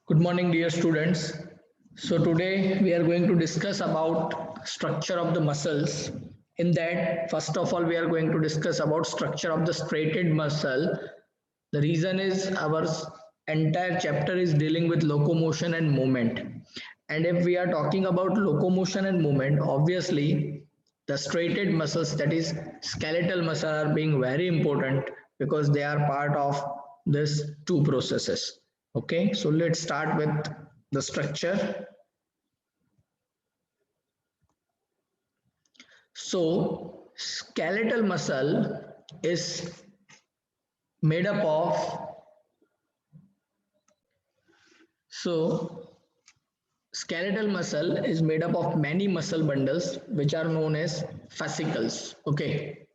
Good morning, dear students. So today we are going to discuss about structure of the muscles. In that, first of all, we are going to discuss about structure of the striated muscle. The reason is our entire chapter is dealing with locomotion and movement. And if we are talking about locomotion and movement, obviously the striated muscles, that is skeletal muscle, are being very important because they are part of this two processes. Okay, so let's start with the structure. So skeletal muscle is made up of, so skeletal muscle is made up of many muscle bundles which are known as fascicles. Okay,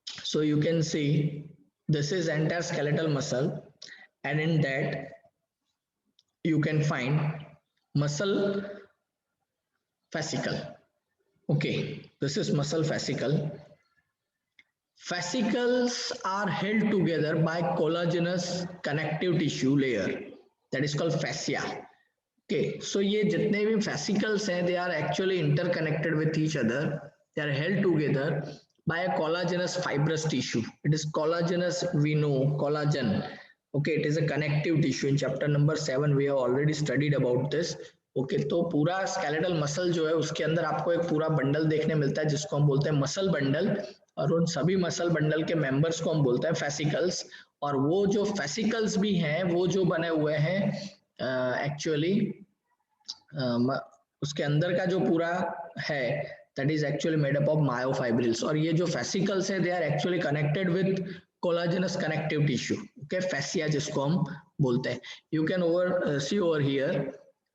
so you can see this is entire skeletal muscle, and in that you can find muscle fascicle. Okay, this is muscle fascicle. Fascicles are held together by collagenous connective tissue layer, that is called fascia. Okay, so ये जितने भी fascicles हैं, they are actually interconnected with each other. They are held together by a collagenous fibrous tissue. It is collagenous, we know collagen. Okay, it is a connective tissue. In chapter number 7 we have already studied about this. Okay तो पूरा skeletal muscle जो है उसके अंदर आपको एक पूरा bundle देखने मिलता है जिसको हम बोलते हैं मसल बंडल, और उन सभी मसल बंडल के मेंबर्स को हम बोलते हैं फेसिकल्स। और वो जो फेसिकल्स भी हैं वो जो बने हुए हैं एक्चुअली उसके अंदर का जो पूरा है that is actually made up of myofibrils, और ये जो फेसिकल्स है they are actually connected with collagenous connective tissue. Okay, fascia जिसको हम बोलते हैं। You can over see over here,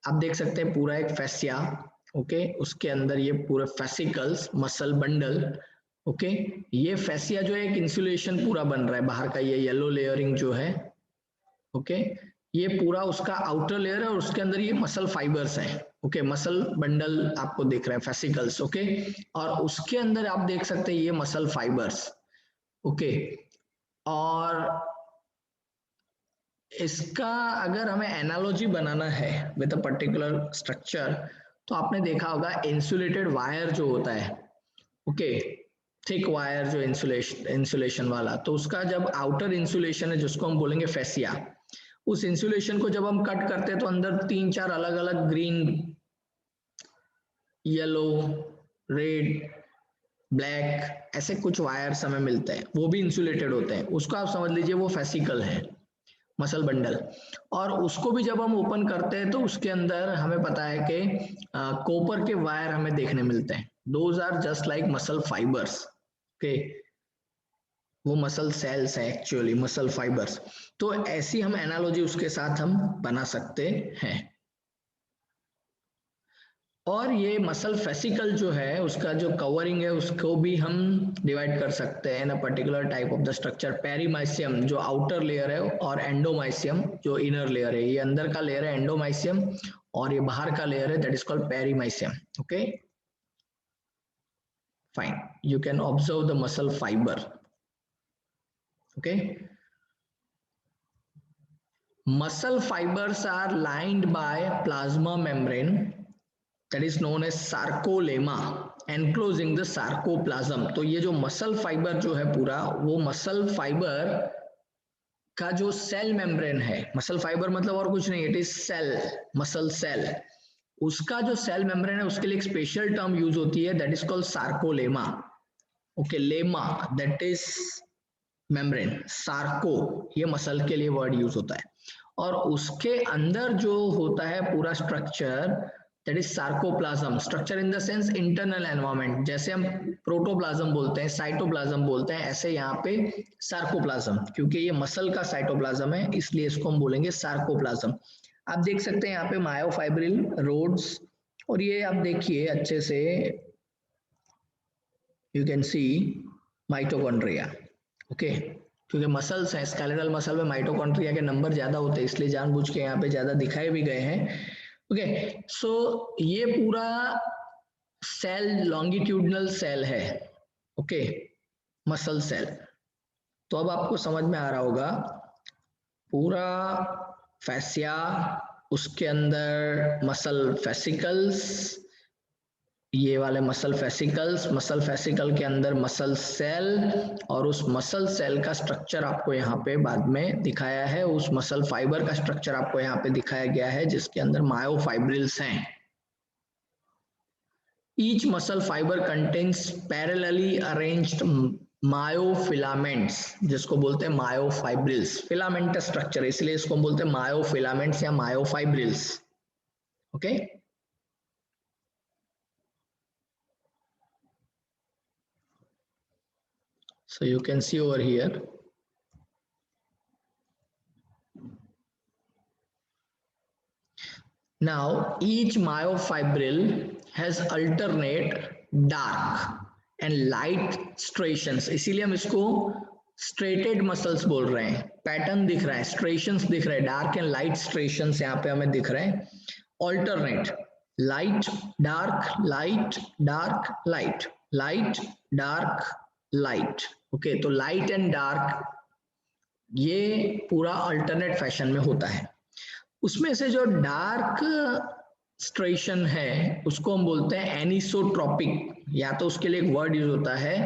आप देख सकते हैं पूरा एक फैसिया। ओके, उसके अंदर ये पूरे फेसिकल्स मसल बंडल। ओके, ये फैसिया जो है एक इंसुलेशन पूरा बन रहा है बाहर का, ये येलो लेयरिंग जो है। ओके, ये पूरा उसका आउटर लेयर है और उसके अंदर ये मसल फाइबर्स हैं। ओके, मसल बंडल आपको दिख रहा है फेसिकल्स। ओके, और उसके अंदर आप देख सकते हैं ये मसल फाइबर्स। ओके, और इसका अगर हमें एनालॉजी बनाना है विद अ पर्टिकुलर स्ट्रक्चर, तो आपने देखा होगा इंसुलेटेड वायर जो होता है। ओके, थिक वायर जो इंसुलेशन वाला, तो उसका जब आउटर इंसुलेशन है जिसको हम बोलेंगे फेसिया, उस इंसुलेशन को जब हम कट करते हैं तो अंदर 3-4 अलग अलग ग्रीन, येलो, रेड, ब्लैक ऐसे कुछ वायर्स हमें मिलते हैं, वो भी इंसुलेटेड होते हैं। उसको आप समझ लीजिए वो फेसिकल है, मसल बंडल। और उसको भी जब हम ओपन करते हैं तो उसके अंदर हमें पता है कि कॉपर के वायर हमें देखने मिलते हैं। Those are just like muscle fibres. Okay, वो मसल सेल्स हैं एक्चुअली, मसल फाइबर्स। तो ऐसी हम एनालॉजी उसके साथ हम बना सकते हैं। और ये मसल फेसिकल जो है उसका जो कवरिंग है उसको भी हम डिवाइड कर सकते हैं in a particular type of the structure. Perimysium जो आउटर लेयर है और एंडोमाइसियम जो इनर लेयर है। ये अंदर का लेयर है एंडोमाइसियम और ये बाहर का लेयर है that is called perimysium. Okay, fine, you can observe the muscle fibre. Okay, muscle fibers are lined by plasma membrane that is known as sarcolemma enclosing the sarcoplasm। तो ये जो muscle fibre जो है पूरा, वो muscle fibre का जो cell membrane है, मसल फाइबर मतलब और कुछ नहीं, it is cell, muscle cell. उसका जो सेल मेम्ब्रेन है उसके लिए एक स्पेशल टर्म यूज होती है that is called sarcolemma. Okay, lemma that is membrane, Sarco ये मसल के लिए वर्ड यूज होता है। और उसके अंदर जो होता है पूरा structure that is sarcoplasm. Structure in the sense internal environment, जैसे हम प्रोटोप्लाज्म बोलते हैं, साइटोप्लाज्म बोलते हैं, ऐसे यहाँ पे सार्कोप्लाज्म, क्योंकि ये मसल का साइटोप्लाज्म है इसलिए इसको हम बोलेंगे सार्कोप्लाज्म। आप देख सकते हैं यहाँ पे मायोफाइब्रिल रोड्स, और ये आप देखिए अच्छे से, you can see mitochondria. Okay, क्योंकि मसल्स हैं, स्केलेटल मसल में माइटोकॉन्ड्रिया के नंबर ज्यादा होते हैं इसलिए जानबूझ के यहाँ पे ज्यादा दिखाए भी गए हैं। ओके, सो ये पूरा सेल लॉन्गिट्यूडनल सेल है। Okay, muscle cell. तो अब आपको समझ में आ रहा होगा पूरा फैसिया, उसके अंदर मसल फेसिकल्स, ये वाले मसल फेसिकल के अंदर मसल सेल, और उस मसल सेल का स्ट्रक्चर आपको यहाँ पे बाद में दिखाया है, उस मसल फाइबर का स्ट्रक्चर आपको यहाँ पे दिखाया गया है जिसके अंदर मायोफाइब्रिल्स हैं। Each muscle fibre contains parallelly arranged myofilaments, जिसको बोलते हैं मायोफाइब्रिल्स, फिलामेंटस स्ट्रक्चर, इसलिए इसको बोलते हैं मायोफिलामेंट्स या myofibrils. Okay, so you can see over here, now each myofibril has alternate dark and light striations, इसीलिए हम इसको स्ट्रेटेड मसल्स बोल रहे हैं। पैटर्न दिख रहा है, स्ट्रेशंस दिख रहे हैं, डार्क एंड लाइट स्ट्रेशंस यहाँ पे हमें दिख रहे हैं। Alternate, light dark light dark light light dark light. Okay, तो लाइट एंड डार्क ये पूरा अल्टरनेट फैशन में होता है। उसमें से जो डार्क स्ट्रेशन है उसको हम बोलते हैं एनिसोट्रॉपिक, या तो उसके लिए एक वर्ड यूज होता है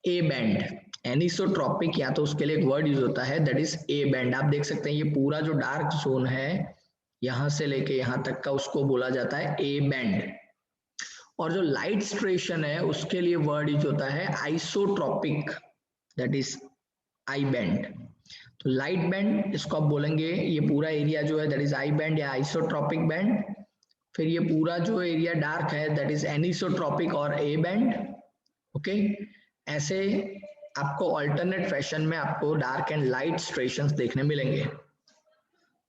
ए बैंड। एनिसोट्रॉपिक या तो उसके लिए एक वर्ड यूज होता है दैट इज ए बैंड। आप देख सकते हैं ये पूरा जो डार्क जोन है यहां से लेके यहां तक का उसको बोला जाता है ए बैंड। और जो लाइट स्ट्रेशन है उसके लिए वर्ड यूज होता है isotropic, that is I band. तो लाइट बैंड इसको आप बोलेंगे, ये पूरा एरिया जो है दैट इज आई बैंड या आइसोट्रॉपिक बैंड। फिर ये पूरा जो एरिया डार्क है दैट इज एनिसोट्रॉपिक और ए बैंड। ओके, ऐसे आपको अल्टरनेट फैशन में आपको डार्क एंड लाइट स्ट्रेशंस देखने मिलेंगे।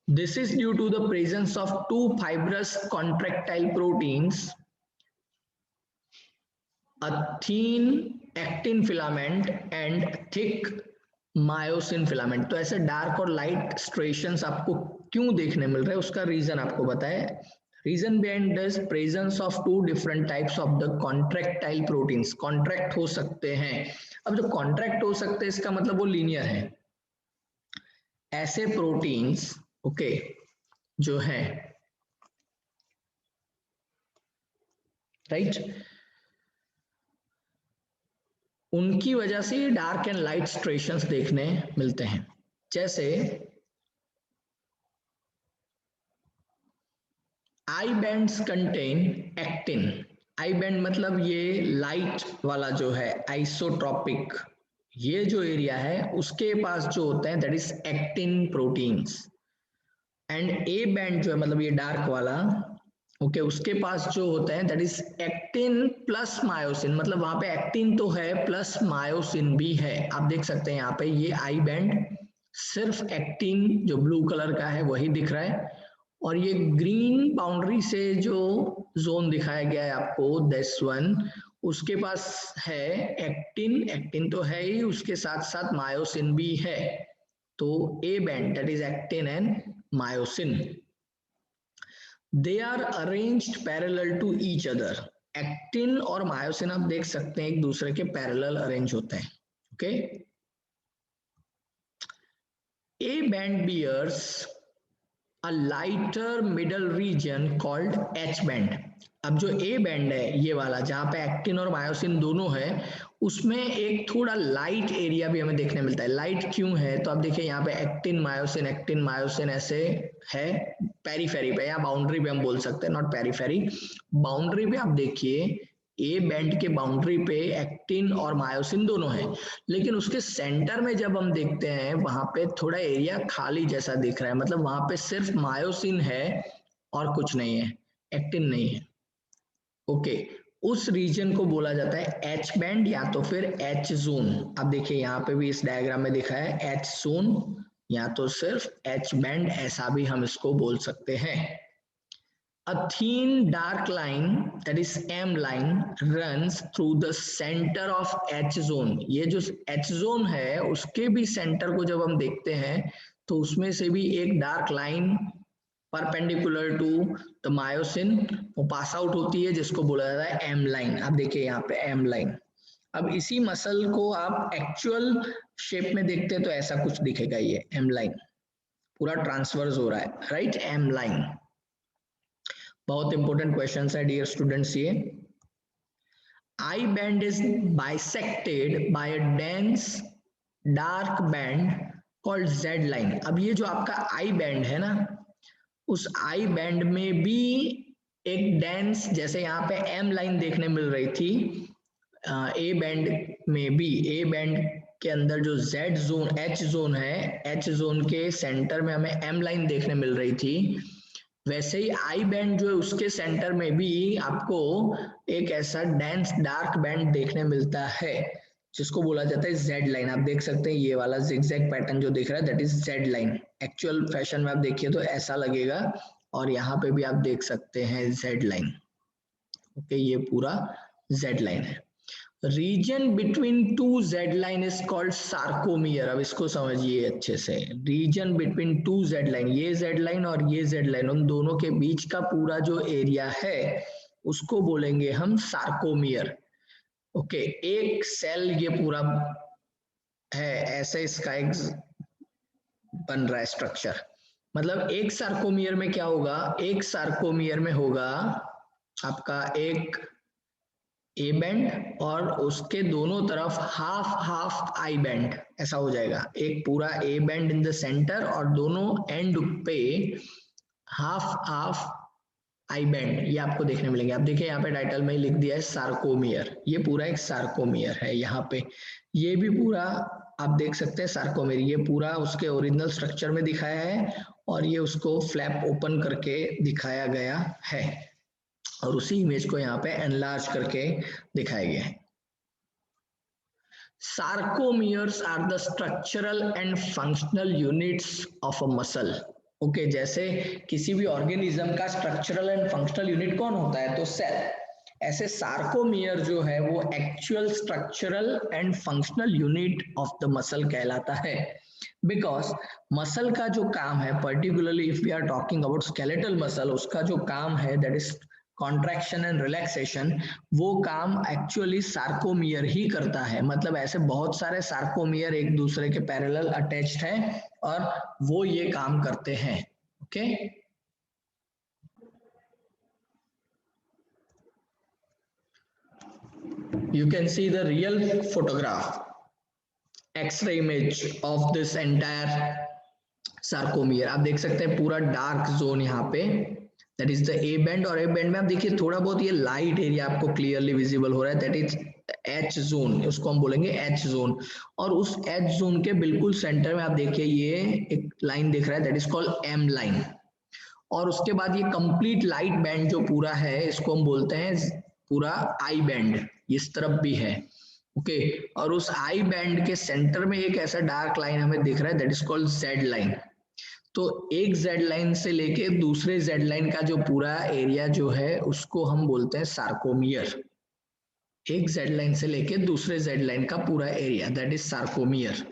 This is due to the presence of two fibrous contractile proteins, a thin actin filament and thick myosin filament. तो ऐसे dark और लाइट स्ट्रेशंस आपको क्यों देखने मिल रहे हैं उसका रीजन आपको बताए। Reason behind this presence of two different types of the contractile proteins. Contract हो सकते हैं, अब जो कॉन्ट्रैक्ट हो सकते हैं इसका मतलब वो लीनियर है। ऐसे प्रोटीन्स ओके जो है राइट, उनकी वजह से ये डार्क एंड लाइट स्ट्रेशंस देखने मिलते हैं। जैसे I bands contain actin, I band मतलब ये लाइट वाला जो है आइसोट्रॉपिक, ये जो एरिया है उसके पास जो होते हैं that is actin proteins. And A band जो है मतलब ये डार्क वाला ओके उसके पास जो होता है that is actin plus myosin, मतलब वहां पे एक्टिन तो है प्लस मायोसिन भी है। आप देख सकते हैं यहाँ पे ये आई बैंड सिर्फ एक्टिन जो ब्लू कलर का है वही दिख रहा है, और ये ग्रीन बाउंड्री से जो जोन दिखाया गया है आपको दिस वन, उसके पास है एक्टिन, एक्टिन तो है ही, उसके साथ साथ मायोसिन भी है। तो A band that is actin and myosin, they are arranged parallel to each other. Actin और मायोसिन आप देख सकते हैं एक दूसरे के पैरेलल अरेंज होते हैं। Okay, A band bears a lighter middle region called H band. अब जो ए बैंड है ये वाला जहां पे एक्टिन और मायोसिन दोनों है उसमें एक थोड़ा लाइट एरिया भी हमें देखने मिलता है। लाइट क्यों है तो आप देखिए यहाँ पे एक्टिन मायोसिन ऐसे है पेरीफेरी पे या बाउंड्री पे हम बोल सकते हैं, नॉट पेरीफेरी, बाउंड्री पे आप देखिए ए बैंड के बाउंड्री पे एक्टिन और मायोसिन दोनों है, लेकिन उसके सेंटर में जब हम देखते हैं वहां पे थोड़ा एरिया खाली जैसा दिख रहा है, मतलब वहां पे सिर्फ मायोसिन है और कुछ नहीं है, एक्टिन नहीं है। ओके, उस रीजन को बोला जाता है एच बैंड या तो फिर एच जोन। अब देखिए यहाँ पे भी इस डायग्राम में दिखा है एच जोन या तो सिर्फ एच बैंड, ऐसा भी हम इसको बोल सकते हैं। A thin dark line that is M line runs through the center of H zone। ये जो H zone है उसके भी सेंटर को जब हम देखते हैं तो उसमें से भी एक dark line perpendicular to the myosin वो पास आउट होती है जिसको बोला जाता है एम लाइन। आप देखिए यहाँ पे एम लाइन। अब इसी मसल को आप एक्चुअल शेप में देखते हैं तो ऐसा कुछ दिखेगा, ये एम लाइन पूरा ट्रांसवर्स हो रहा है राइट, एम लाइन। बहुत इंपॉर्टेंट क्वेश्चन है डियर स्टूडेंट्स ये। I band is bisected by a dense dark band called Z line. अब ये जो आपका आई बैंड है ना, उस आई बैंड में भी एक डेंस, जैसे यहाँ पे एम लाइन देखने मिल रही थी, ए बैंड में भी, ए बैंड के अंदर जो जेड जोन एच जोन है, एच जोन के सेंटर में हमें एम लाइन देखने मिल रही थी, वैसे ही आई बैंड जो है उसके सेंटर में भी आपको एक ऐसा डेंस डार्क बैंड देखने मिलता है जिसको बोला जाता है जेड लाइन। आप देख सकते हैं ये वाला जिगजैग पैटर्न जो दिख रहा है that is Z line. Actual fashion में आप देखिए तो ऐसा लगेगा, और यहाँ पे भी आप देख सकते हैं जेड लाइन। ओके, ये पूरा जेड लाइन है। Region between two Z line is called sarcomere. अब इसको समझिए अच्छे से, region between two Z line, ये जेड लाइन और ये जेड लाइन, उन दोनों के बीच का पूरा जो एरिया है उसको बोलेंगे हम सार्कोमियर। ओके, एक सेल ये पूरा है, ऐसे इसका एक बन रहा है स्ट्रक्चर। मतलब एक सार्कोमियर में क्या होगा, एक सार्कोमियर में होगा आपका एक ए बैंड और उसके दोनों तरफ हाफ हाफ आई बैंड, ऐसा हो जाएगा। एक पूरा A band in the centre और दोनों एंड पे हाफ हाफ आई बैंड, ये आपको देखने मिलेंगे। आप देखिए यहाँ पे टाइटल में लिख दिया है सार्कोमियर, ये पूरा एक सार्कोमियर है। यहाँ पे ये भी पूरा आप देख सकते हैं सार्कोमियर, ये पूरा उसके ओरिजिनल स्ट्रक्चर में दिखाया है और ये उसको फ्लैप ओपन करके दिखाया गया है और उसी इमेज को यहाँ पे एनलार्ज करके दिखाया गया है। Sarcomeres are the structural and functional units of a muscle. Okay, जैसे किसी भी ऑर्गेनिज्म का स्ट्रक्चरल एंड फंक्शनल यूनिट कौन होता है, तो सेल। ऐसे सार्कोमियर जो है वो actual structural and functional unit of the muscle कहलाता है। बिकॉज मसल का जो काम है, particularly if we are talking about skeletal muscle, उसका जो काम है that is contraction and relaxation, वो काम एक्चुअली सार्कोमियर ही करता है। मतलब ऐसे बहुत सारे सार्कोमियर एक दूसरे के पैरेलल अटैच्ड हैं और वो ये काम करते हैं। Okay, you can see the real photograph, x-ray image of this entire sarcomere। आप देख सकते हैं पूरा डार्क जोन यहाँ पे, that is the A band, और ए बैंड में आप देखिए थोड़ा बहुत ये लाइट एरिया आपको क्लियरली विजिबल हो रहा है, दैट इज एच जोन, उसको हम बोलेंगे एच जोन। और उस एच जोन के बिल्कुल सेंटर में आप देखिए ये एक लाइन दिख रहा है, that is called M line. और उसके बाद ये कंप्लीट लाइट बैंड जो पूरा है इसको हम बोलते हैं पूरा आई बैंड, इस तरफ भी है। ओके, और उस आई बैंड के सेंटर में एक ऐसा डार्क लाइन हमें दिख रहा है, that is called Z line. तो एक जेड लाइन से लेके दूसरे जेड लाइन का जो पूरा एरिया जो है उसको हम बोलते हैं सार्कोमियर। एक जेड लाइन से लेके दूसरे जेड लाइन का पूरा area, that is sarcomere.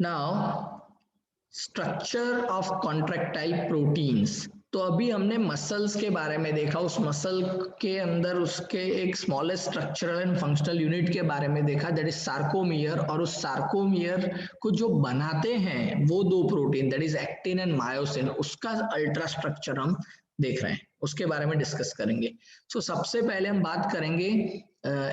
Now structure of contractile proteins. तो अभी हमने मसल्स के बारे में देखा, उस मसल के अंदर उसके एक smallest structural and functional unit के बारे में देखा, दैट इज सार्कोमियर। और उस सार्कोमियर को जो बनाते हैं वो दो protein, that is actin and myosin, उसका अल्ट्रा स्ट्रक्चर हम देख रहे हैं, उसके बारे में डिस्कस करेंगे। सो सबसे पहले हम बात करेंगे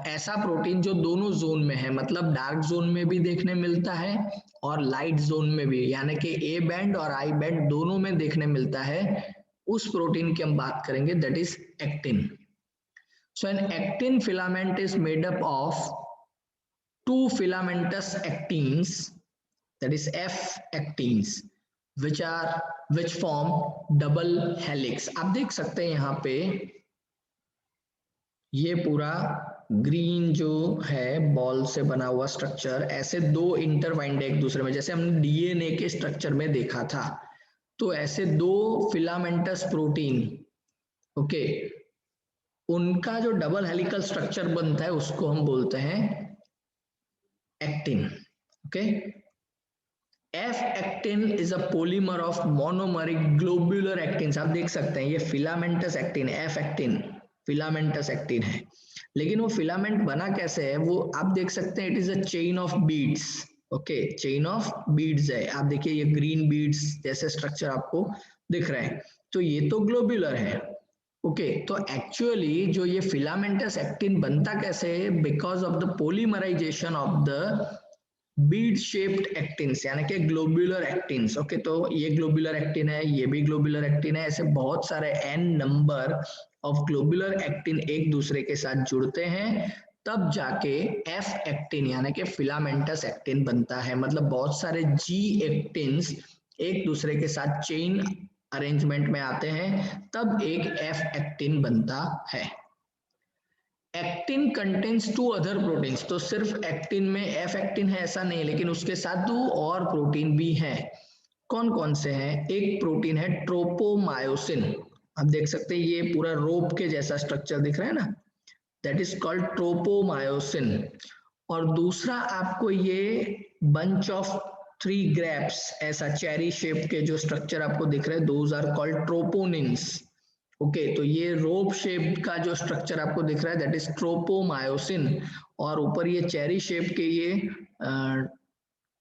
ऐसा प्रोटीन जो दोनों जोन में है, मतलब डार्क जोन में भी देखने मिलता है और लाइट जोन में भी, यानी कि ए बैंड और आई बैंड दोनों में देखने मिलता है, उस प्रोटीन की हम बात करेंगे, that is actin. So an actin filament is made up of two filamentous actins, that is F actins, which form double helix। आप देख सकते हैं यहाँ पे ये पूरा ग्रीन जो है बॉल से बना हुआ स्ट्रक्चर, ऐसे दो इंटरवाइंड एक दूसरे में, जैसे हमने डीएनए के स्ट्रक्चर में देखा था, तो ऐसे दो फिलामेंटस प्रोटीन, ओके, उनका जो डबल हेलिकल स्ट्रक्चर बनता है उसको हम बोलते हैं actin. Okay, F actin is a polymer of monomeric globular actin. आप देख सकते हैं ये filamentous actin, F actin filamentous actin है, लेकिन वो फिलामेंट बना कैसे है वो आप देख सकते हैं, it is a chain of beads. Okay, chain of beads है। आप देखिए ये ग्रीन बीड्स जैसे स्ट्रक्चर आपको दिख रहे हैं, तो ये तो ग्लोब्यूलर है। ओके, तो एक्चुअली जो ये फिलामेंटस एक्टिन बनता कैसे है, because of the polymerisation of the bead shaped actins, यानी कि ग्लोब्यूलर एक्टिन्स। ओके, तो ये ग्लोब्यूलर एक्टिन है, ये भी ग्लोब्यूलर एक्टिन है, ऐसे बहुत सारे n number of globular actin एक दूसरे के साथ जुड़ते हैं, तब जाके एफ एक्टिन यानी कि फिलामेंटस एक्टिन बनता है। मतलब बहुत सारे जी एक्टिन्स एक दूसरे के साथ चेन अरेंजमेंट में आते हैं, तब एक एफ एक्टिन बनता है। एक्टिन कंटेन्स 2 अदर प्रोटीन्स, तो सिर्फ एक्टिन में एफ एक्टिन है ऐसा नहीं, लेकिन उसके साथ 2 और प्रोटीन भी हैं। कौन कौन से हैं? एक प्रोटीन है ट्रोपोमायोसिन, आप देख सकते हैं ये पूरा रोप के जैसा स्ट्रक्चर दिख रहा है ना, दैट इज कॉल्ड ट्रोपोमायोसिन। और दूसरा आपको ये बंच ऑफ 3 ग्रेप्स, ऐसा चेरी शेप के जो स्ट्रक्चर आपको दिख रहे हैं, दोज आर कॉल्ड ट्रोपोनिन्स। ओके, तो ये रोप शेप का जो स्ट्रक्चर आपको दिख रहा है दैट इज ट्रोपोमायोसिन, और ऊपर ये चेरी शेप के ये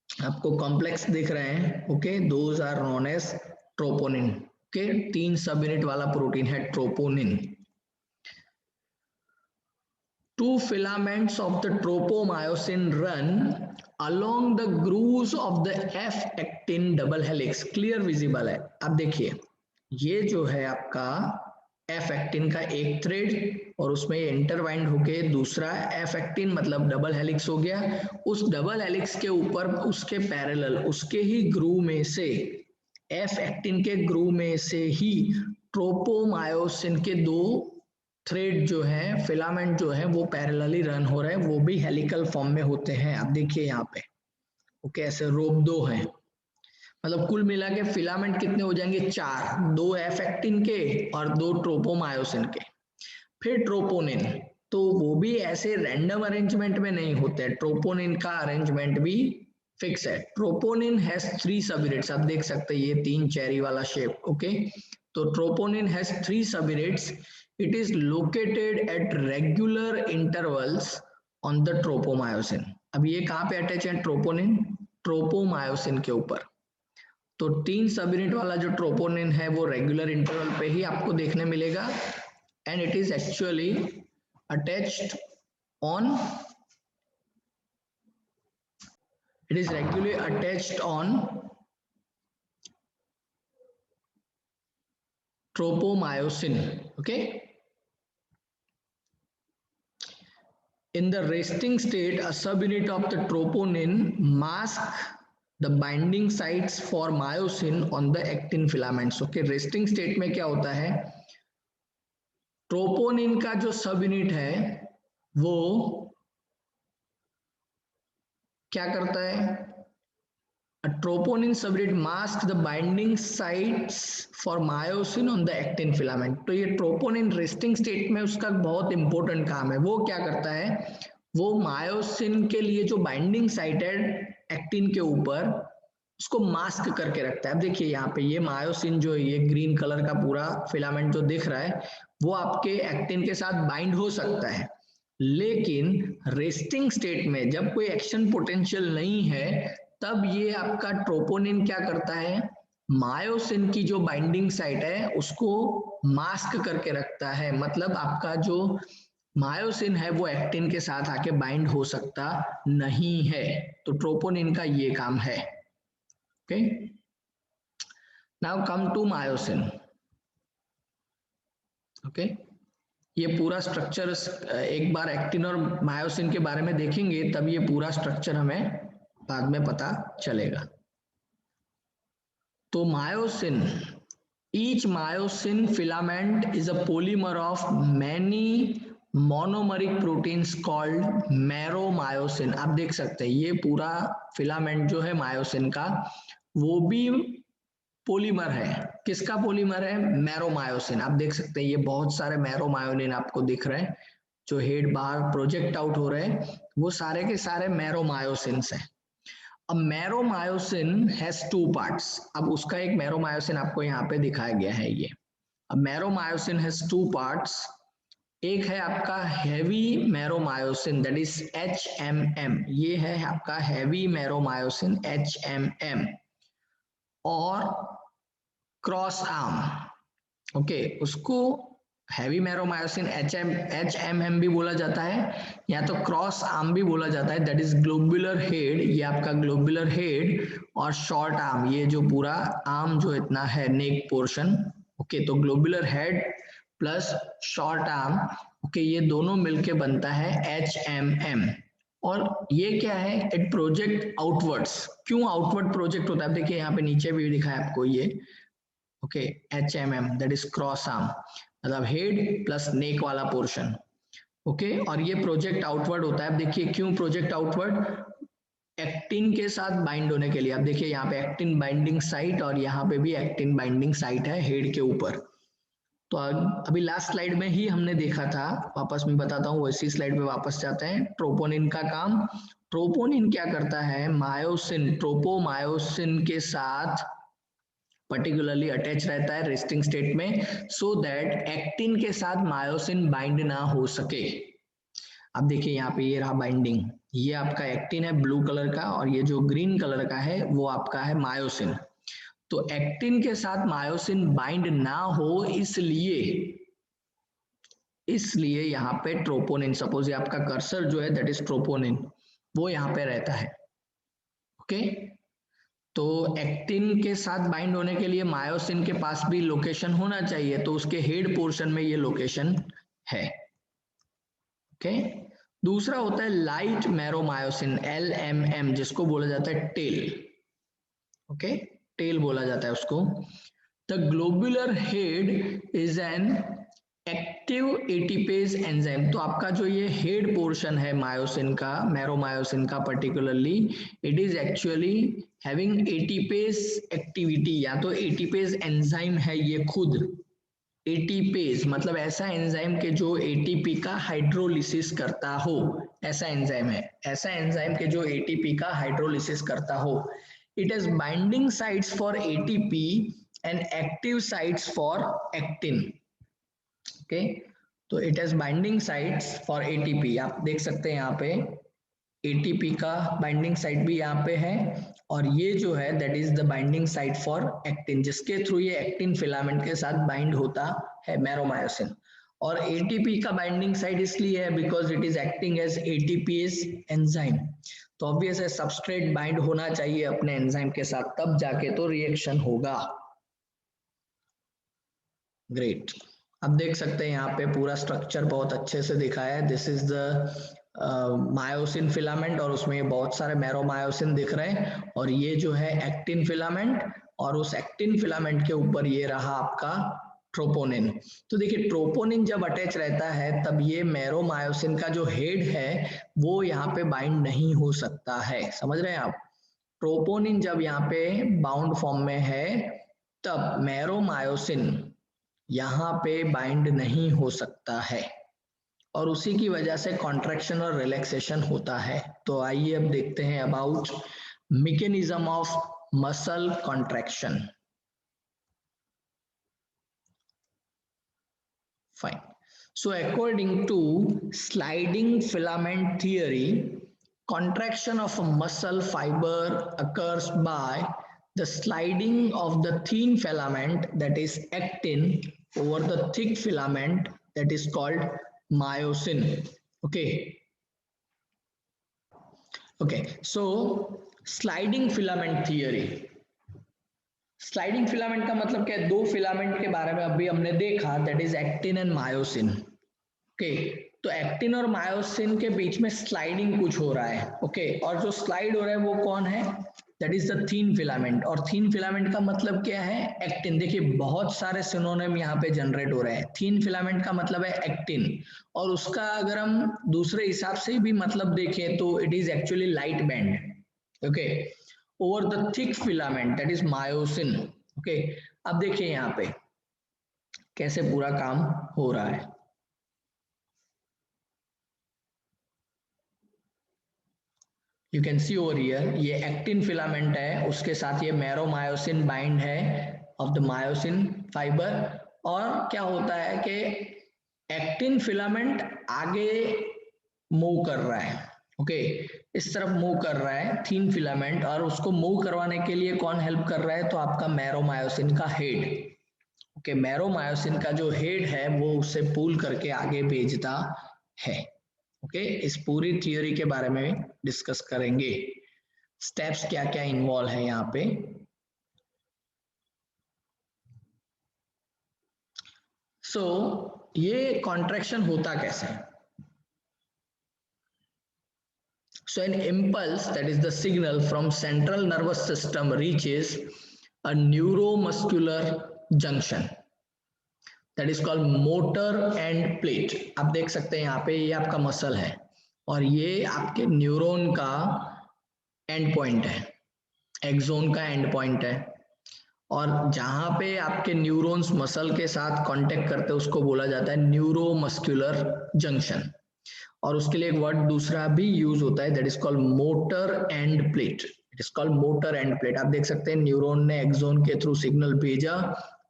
आपको कॉम्प्लेक्स दिख रहे हैं। Okay, those are known as troponin. Okay, 3 subunit वाला प्रोटीन है troponin. 2 filaments of the tropomyosin run along the grooves of the F actin double helix, clear visible है। अब देखिए ये जो है आपका एफ एक्टिन का एक थ्रेड, और उसमें इंटरवाइंड होके दूसरा एफ एक्टिन मतलब डबल हेलिक्स हो गया। उस डबल हेलिक्स के ऊपर उसके पैरेलल उसके ही ग्रूव में से, एफ एक्टिन के ग्रूव में से ही ट्रोपोमायोसिन के 2 थ्रेड जो है, फिलामेंट जो है वो पैरेलली रन हो रहे हैं, वो भी हेलिकल फॉर्म में होते हैं। आप देखिए यहाँ पे ओके, ऐसे रोप 2 हैं, मतलब कुल मिला के फिलामेंट कितने हो जाएंगे? 4, 2 एफ एक्टिन के और 2 ट्रोपोमायोसिन के। फिर ट्रोपोनिन, तो वो भी ऐसे रैंडम अरेंजमेंट में नहीं होते, ट्रोपोनिन का अरेंजमेंट भी फिक्स है। ट्रोपोनिन हैज 3 सबयूनिट्स, आप देख सकते हैं ये 3 चेरी वाला शेप। ओके, तो troponin has 3 subunits, it is located at regular intervals on the tropomyosin. अब ये कहाँ पे अटैच है? ट्रोपोनिन ट्रोपोमायोसिन के ऊपर। तो 3 सब यूनिट वाला जो ट्रोपोनिन है वो रेगुलर इंटरवल पे ही आपको देखने मिलेगा, and it is actually attached on, it is regularly attached on tropomyosin. Okay, in the resting state a subunit of the troponin mask the binding sites for myosin on the actin filaments। Okay, resting state में क्या होता है, troponin का जो सब unit है वो क्या करता है, troponin subunit mask the binding sites for myosin on the actin filament. तो ये ट्रोपोनिन रेस्टिंग स्टेट में उसका बहुत इंपॉर्टेंट काम है, वो क्या करता है, वो मायोसिन के लिए जो बाइंडिंग साइट है एक्टिन के ऊपर उसको मास्क करके रखता है। अब देखिए यहाँ पे ये मायोसिन जो है, ये ग्रीन कलर का पूरा फिलामेंट जो दिख रहा है वो आपके एक्टिन के साथ बाइंड हो सकता है, लेकिन रेस्टिंग स्टेट में जब कोई एक्शन पोटेंशियल नहीं है तब ये आपका ट्रोपोनिन क्या करता है, मायोसिन की जो बाइंडिंग साइट है उसको मास्क करके रखता है। मतलब आपका जो मायोसिन है वो एक्टिन के साथ आके बाइंड हो सकता नहीं है, तो ट्रोपोनिन का ये काम है। Okay, now come to myosin. Okay, ये पूरा स्ट्रक्चर एक बार एक्टिन और मायोसिन के बारे में देखेंगे तब ये पूरा स्ट्रक्चर हमें बाद में पता चलेगा। तो myosin, each myosin filament is a polymer of many monomeric proteins called meromyosin। आप देख सकते हैं ये पूरा फिलामेंट जो है मायोसिन का वो भी पॉलीमर है। किसका पॉलीमर है? मैरोमायोसिन। आप देख सकते हैं ये बहुत सारे मैरोमायोनिन आपको दिख रहे हैं, जो हेड बाहर प्रोजेक्ट आउट हो रहे हैं वो सारे के सारे मैरोमायोसिन हैं। अब मैरोमायोसिन हैज 2 पार्ट्स, अब उसका एक मैरोमायोसिन आपको यहाँ पे दिखाया गया है ये। अब मैरोमायोसिन हैज 2 पार्ट्स, एक है आपका हैवी मैरोमायोसिन दैट इज HMM, ये है आपका हैवी मैरोमायोसिन HMM, और क्रॉस आर्म। ओके, उसको हैवी मैरोमायोसिन HMM भी बोला जाता है, या तो क्रॉस आर्म भी बोला जाता है, दैट इज ग्लोबुलर हेड, ये आपका ग्लोबुलर हेड, और शॉर्ट आर्म, ये जो पूरा आर्म जो इतना है नेक पोर्शन। ओके, तो globular head plus short arm, okay, ये दोनों मिलके बनता है HMM। और ये क्या है, इट प्रोजेक्ट आउटवर्ड्स। क्यों आउटवर्ड प्रोजेक्ट होता है, देखिए यहाँ पे नीचे भी दिखा है आपको ये। Okay, HMM that is cross arm, मतलब हेड प्लस नेक वाला पोर्शन। ओके, और ये प्रोजेक्ट आउटवर्ड होता है। अब देखिए क्यों प्रोजेक्ट आउटवर्ड, एक्टिन के साथ बाइंड होने के लिए। अब देखिए यहाँ पे एक्टिन बाइंडिंग साइट, और यहाँ पे भी एक्टिन बाइंडिंग साइट है हेड के ऊपर। तो अभी लास्ट स्लाइड में ही हमने देखा था, वापस मैं बताता हूँ, वैसी स्लाइड पे वापस जाते हैं। ट्रोपोनिन का काम, ट्रोपोनिन क्या करता है, मायोसिन, ट्रोपोमायोसिन के साथ पर्टिकुलरली अटैच रहता है रेस्टिंग स्टेट में, सो दैट एक्टिन के साथ मायोसिन बाइंड ना हो सके। अब देखिए यहाँ पे ये रहा बाइंडिंग, ये आपका एक्टिन है ब्लू कलर का, और ये जो ग्रीन कलर का है वो आपका है मायोसिन। तो एक्टिन के साथ मायोसिन बाइंड ना हो, इसलिए यहाँ पे ट्रोपोनिन, सपोज ये आपका कर्सर जो है दैट इज ट्रोपोनिन, वो यहाँ पे रहता है। ओके, तो एक्टिन के साथ बाइंड होने के लिए मायोसिन के पास भी लोकेशन होना चाहिए, तो उसके हेड पोर्शन में ये लोकेशन है। ओके, दूसरा होता है लाइट मैरोमायोसिन LMM, जिसको बोला जाता है टेल। ओके, टेल बोला जाता है उसको। The globular head is an active ATPase enzyme. तो आपका जो ये हेड पोर्शन है मायोसिन का, मैरोमायोसिन का particularly, it is actually having ATPase activity, या तो एटीपेज एंजाइम है ये खुद। एटीपेज मतलब ऐसा एंजाइम के जो एटीपी का हाइड्रोलिसिस करता हो, ऐसा एंजाइम है, ऐसा एंजाइम के जो एटीपी का हाइड्रोलिसिस करता हो। It has binding sites for ATP and active sites for actin. Okay, तो it has binding sites for ATP, आप देख सकते हैं यहाँ पे एटीपी का बाइंडिंग साइट भी यहाँ पे है, और ये जो है that is the binding site for actin, जिसके थ्रू ये एक्टिन फिलामेंट के साथ बाइंड होता है मैरोमायोसिन। और एटीपी का बाइंडिंग साइट इसलिए है because it is acting as ATPase enzyme. तो ऑब्वियस है सबस्ट्रेट बाइंड होना चाहिए अपने एंजाइम के साथ, तब जाके तो रिएक्शन होगा। ग्रेट, अब देख सकते हैं यहाँ पे पूरा स्ट्रक्चर बहुत अच्छे से दिखाया है। This is the myosin filament, और उसमें बहुत सारे मैरोमायोसिन दिख रहे हैं, और ये जो है एक्टिन फिलामेंट, और उस एक्टिन फिलामेंट के ऊपर ये रहा आपका ट्रोपोनिन। तो देखिए ट्रोपोनिन जब अटैच रहता है तब ये मैरोमायोसिन का जो हेड है वो यहाँ पे बाइंड नहीं हो सकता है, समझ रहे हैं आप। ट्रोपोनिन जब यहाँ पे बाउंड फॉर्म में है तब मैरोमायोसिन यहाँ पे बाइंड नहीं हो सकता है, और उसी की वजह से कॉन्ट्रैक्शन और रिलैक्सेशन होता है। तो आइए अब देखते हैं about mechanism of muscle contraction. Fine, so according to sliding filament theory, contraction of a muscle fiber occurs by the sliding of the thin filament that is actin over the thick filament that is called myosin. Okay, so sliding filament theory, sliding filament का मतलब क्या है, दो filament के बारे में अभी हमने देखा, that is actin and myosin. Okay, तो एक्टिन और मायोसिन के बीच में स्लाइडिंग कुछ हो रहा है। ओके, और जो स्लाइड हो रहा है वो कौन है, that is the thin filament. और थीन फिलामेंट का मतलब क्या है, एक्टिन। देखिए बहुत सारे सिनोनिम यहाँ पे जनरेट हो रहे हैं। थीन फिलामेंट का मतलब है एक्टिन, और उसका अगर हम दूसरे हिसाब से भी मतलब देखें तो it is actually light band. Okay, over the thick filament that is myosin. Okay, अब देखिए यहाँ पे कैसे पूरा काम हो रहा है। You can see over here, ये एक्टिन फिलामेंट है, उसके साथ ये मैरोमायोसिन बाइंड है ऑफ द मायोसिन फाइबर। और क्या होता है कि एक्टिन फिलामेंट आगे मूव कर रहा है, ओके, इस तरफ मूव कर रहा है थीन फिलामेंट, और उसको मूव करवाने के लिए कौन हेल्प कर रहा है, तो आपका मैरोमायोसिन का हेड, ओके, मैरोमायोसिन का जो हेड है वो उसे पुल करके आगे भेजता है, ओके। इस पूरी थियोरी के बारे में डिस्कस करेंगे, स्टेप्स क्या क्या इन्वॉल्व है यहाँ पे। सो ये कॉन्ट्रैक्शन होता कैसे है? So an impulse, that is the signal from central nervous system, reaches a neuromuscular junction that is called motor end plate. आप देख सकते हैं यहाँ पे ये आपका मसल है और ये आपके न्यूरॉन का एंड पॉइंट है, एक्सोन का एंड पॉइंट है, और जहां पे आपके न्यूरॉन्स मसल के साथ कांटेक्ट करते हैं उसको बोला जाता है न्यूरोमस्कुलर जंक्शन। और उसके लिए एक वर्ड दूसरा भी यूज होता है, that is called motor end plate. It is called motor end plate. आप देख सकते हैं न्यूरॉन ने एक्सोन के थ्रू सिग्नल भेजा,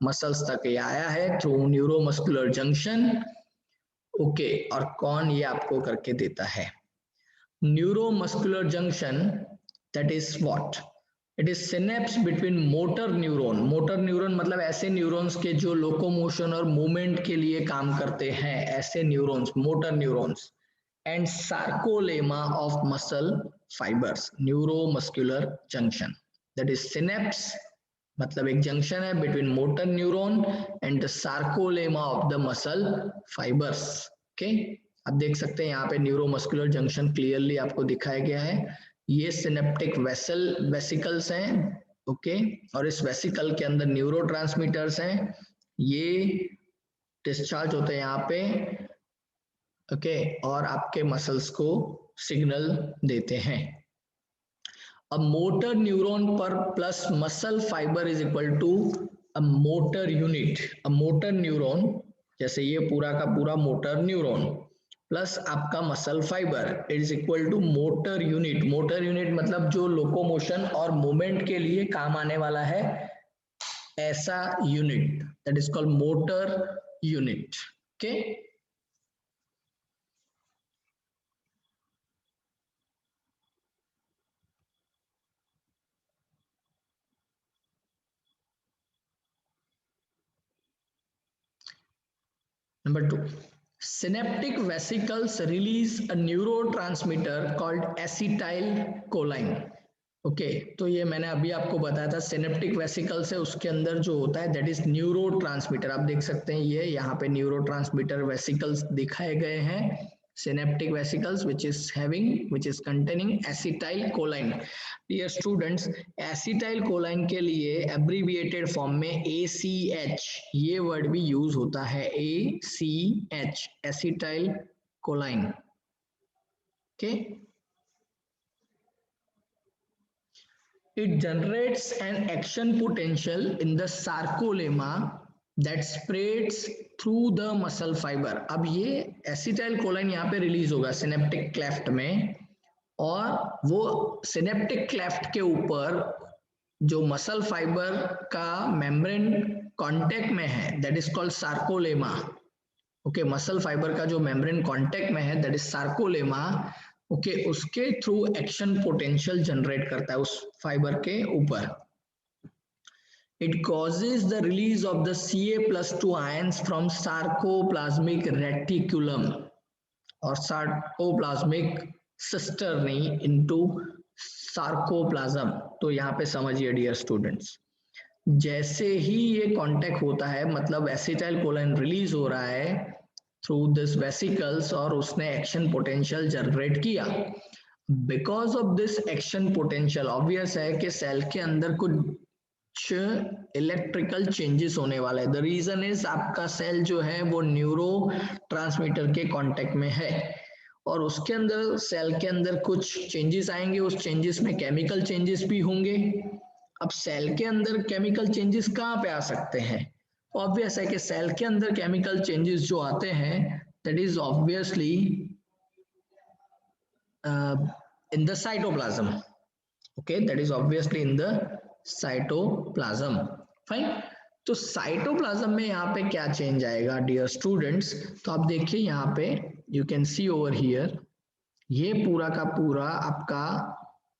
मसल्स तक ये आया है थ्रू न्यूरोमस्कुलर जंक्शन, ओके, और कौन ये आपको करके देता है neuromuscular junction, that is what, it is synapse between motor neuron. Motor neuron मतलब ऐसे न्यूरॉन्स के जो लोकोमोशन और मूवमेंट के लिए काम करते हैं, ऐसे neurons motor neurons, and sarcolemma of muscle fibres, neuromuscular junction, that is synapse मतलब एक जंक्शन है between motor neuron and the sarcolemma of the muscle fibres, okay. आप देख सकते हैं यहाँ पे न्यूरोमस्कुलर जंक्शन क्लियरली आपको दिखाया गया है। ये सिनेप्टिक वेसिकल्स हैं, ओके, और इस वेसिकल के अंदर न्यूरोट्रांसमीटर्स हैं, ये डिस्चार्ज होते हैं यहाँ पे, ओके, और आपके मसल्स को सिग्नल देते हैं। अब मोटर न्यूरॉन पर plus muscle fibre is equal to a motor unit. A motor neuron, जैसे ये पूरा का पूरा मोटर न्यूरॉन प्लस आपका muscle fibre is equal to motor unit. Motor unit मतलब जो लोकोमोशन और मूवमेंट के लिए काम आने वाला है, ऐसा unit, that is called motor unit, okay. Number 2, synaptic vesicles release a neurotransmitter called acetylcholine, okay, तो ये मैंने अभी आपको बताया था सिनेप्टिक वेसिकल्स है, उसके अंदर जो होता है दैट इज न्यूरोट्रांसमीटर। आप देख सकते हैं ये यहाँ पे न्यूरोट्रांसमीटर वेसिकल्स दिखाए गए हैं, synaptic vesicles which is containing acetylcholine। Dear students, acetylcholine के लिए एब्रीविएटेड फॉर्म में ACH ये वर्ड भी यूज होता है, ACH acetylcholine, okay. It generates an action potential in the sarcolemma that spreads through the muscle fiber। अब ये acetylcholine यहाँ पे रिलीज होगा सिनेप्टिक क्लेफ्ट में, और वो सिनेप्टिक क्लेफ्ट के ऊपर जो मसल फाइबर का मेम्ब्रेन कांटेक्ट में है that is called sarcolemma, okay, muscle fibre का जो मेम्ब्रेन कांटेक्ट में है दैट इज सार्कोलेमा, ओके, उसके थ्रू एक्शन पोटेंशियल जनरेट करता है उस फाइबर के ऊपर। It causes the release of the Ca+2 ions from sarcoplasmic reticulum और सार्कोप्लाज्मिक सिस्टर्नी इनटू सार्कोप्लाज्म। तो यहाँ पे समझिए डियर स्टूडेंट्स, जैसे ही ये कांटेक्ट होता है मतलब एसिटाइलकोलाइन रिलीज हो रहा है थ्रू दिस वेसिकल्स और उसने एक्शन पोटेंशियल जनरेट किया। Because of this action potential obvious है कि सेल के अंदर कुछ इलेक्ट्रिकल चेंजेस होने वाला है। द रीजन इज आपका सेल जो है वो न्यूरो ट्रांसमीटर के कांटेक्ट में है और उसके अंदर सेल के अंदर कुछ चेंजेस आएंगे, उस चेंजेस में केमिकल चेंजेस भी होंगे। अब सेल के अंदर केमिकल चेंजेस कहाँ पे आ सकते हैं? ऑब्वियस है कि सेल के अंदर केमिकल चेंजेस जो आते हैं that is obviously in the cytoplasm, okay, that is obviously in the cytoplasm, fine। तो साइटोप्लाज्म में यहाँ पे क्या चेंज आएगा डियर स्टूडेंट्स, तो आप देखिए यहाँ पे you can see over here, ये पूरा का पूरा आपका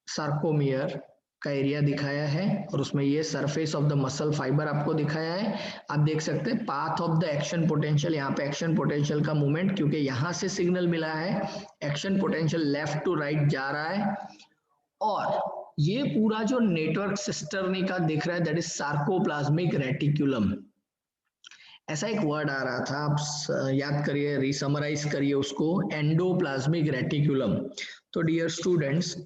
सार्कोमियर का एरिया दिखाया है और उसमें ये surface of the muscle fibre आपको दिखाया है। आप देख सकते हैं path of the action potential, यहाँ पे एक्शन पोटेंशियल का मूवमेंट, क्योंकि यहाँ से सिग्नल मिला है, action potential left to right जा रहा है। और ये पूरा जो नेटवर्क सिस्टर्नी का दिख रहा है दैट इज सार्कोप्लाज्मिक रेटिकुलम। ऐसा एक वर्ड आ रहा था, आप याद करिए, रिसमराइज करिए उसको, एंडोप्लाज्मिक रेटिकुलम। तो डियर स्टूडेंट्स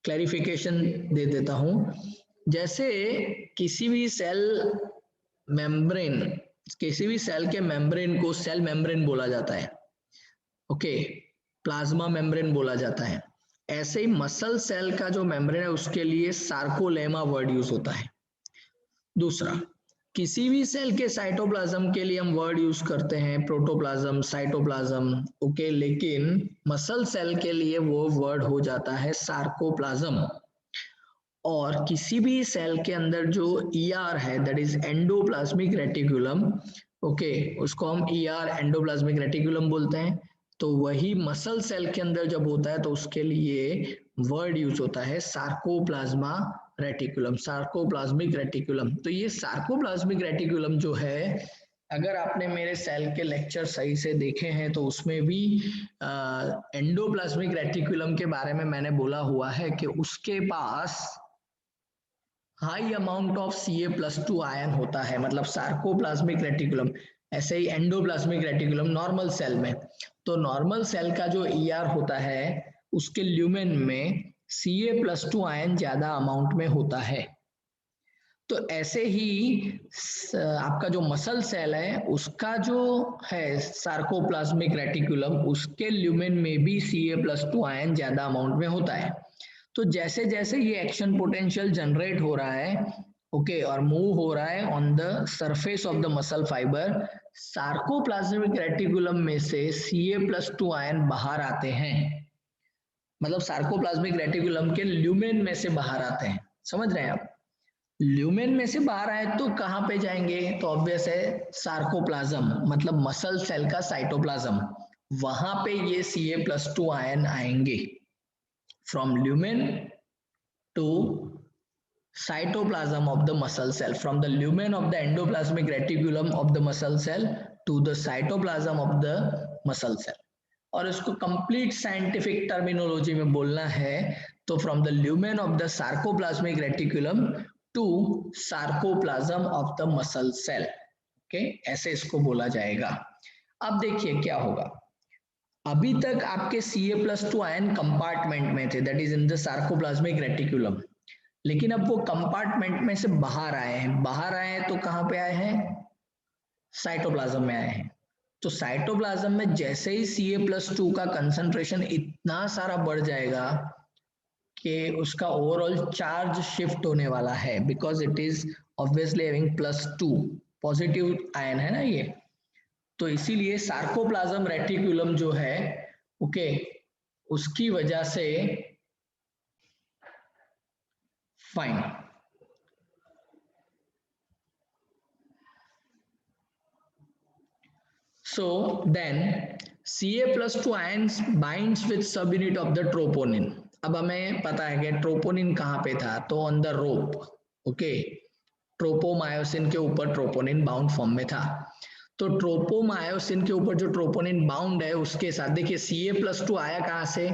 क्लैरिफिकेशन दे देता हूं, जैसे किसी भी सेल मेम्ब्रेन, किसी भी सेल के मेम्ब्रेन को सेल मेम्ब्रेन बोला जाता है, ओके, प्लाज्मा मेम्ब्रेन बोला जाता है, ऐसे ही मसल सेल का जो मेम्ब्रेन है उसके लिए सार्कोलेमा वर्ड यूज होता है। दूसरा, किसी भी सेल के साइटोप्लाज्म के लिए हम वर्ड यूज करते हैं प्रोटोप्लाज्म, साइटोप्लाज्म, ओके, लेकिन मसल सेल के लिए वो वर्ड हो जाता है सार्कोप्लाज्म। और किसी भी सेल के अंदर जो ईआर है that is endoplasmic reticulum, okay, उसको हम ईआर एंडोप्लाज्मिक रेटिकुलम बोलते हैं। तो वही मसल सेल के अंदर जब होता है तो उसके लिए वर्ड यूज होता है सार्कोप्लाज्मा रेटिकुलम, सार्कोप्लाज्मिक रेटिकुलम। तो ये सार्कोप्लाज्मिक रेटिकुलम जो है, अगर आपने मेरे सेल के लेक्चर सही से देखे हैं तो उसमें भी एंडोप्लाज्मिक रेटिकुलम के बारे में मैंने बोला हुआ है कि उसके पास high amount of Ca+2 ion होता है, मतलब सार्कोप्लाज्मिक रेटिकुलम। ऐसे ही एंडोप्लाज्मिक रेटिकुलम नॉर्मल सेल में, तो नॉर्मल सेल का जो ईआर होता है उसके ल्यूमेन में Ca+2 आयन ज्यादा अमाउंट में होता है। तो ऐसे ही आपका जो मसल सेल है उसका जो है सार्कोप्लाज्मिक रेटिकुलम, उसके ल्यूमेन में भी Ca+2 आयन ज्यादा अमाउंट में होता है। तो जैसे जैसे ये एक्शन पोटेंशियल जनरेट हो रहा है, ओके, और मूव हो रहा है on the surface of the muscle fibre, sarcoplasmic reticulum में से Ca+2 आयन बाहर आते हैं, मतलब सार्कोप्लाज्मिक रेटिकुलम के ल्यूमेन में से बाहर आते हैं। समझ रहे हैं आप? ल्यूमेन में से बाहर आए तो कहां पे जाएंगे, तो ऑब्वियस है सार्कोप्लाज्म, मतलब मसल सेल का साइटोप्लाज्म, वहां पे ये Ca+2 आयन आएंगे from lumen to cytoplasm of the muscle cell, from the lumen of the endoplasmic reticulum of the muscle cell to the cytoplasm of the muscle cell। और इसको complete scientific terminology में बोलना है तो from the lumen of the sarcoplasmic reticulum to sarcoplasm of the muscle cell, okay, ऐसे इसको बोला जाएगा। अब देखिए क्या होगा, अभी तक आपके Ca+2 आयन कंपार्टमेंट में थे, that is in the sarcoplasmic reticulum, लेकिन अब वो कंपार्टमेंट में से बाहर आए हैं। बाहर आए हैं तो कहां पे आए हैं, साइटोप्लाज्म में आए हैं। तो साइटोप्लाज्म में जैसे ही Ca+2 का कंसंट्रेशन इतना सारा बढ़ जाएगा कि उसका ओवरऑल चार्ज शिफ्ट होने वाला है, because it is obviously having +2 positive ion है ना ये, तो इसीलिए सार्कोप्लाज्म रेटिकुलम जो है, ओके, उसकी वजह से fine, so then Ca+2 ions binds with subunit of the troponin। अब हमें पता है कि ट्रोपोनिन कहां पे था, तो on the rope, okay, tropomyosin के ऊपर ट्रोपोनिन बाउंड फॉर्म में था। तो ट्रोपोमायोसिन के ऊपर जो ट्रोपोनिन बाउंड है उसके साथ देखिए Ca+2 आया कहां से,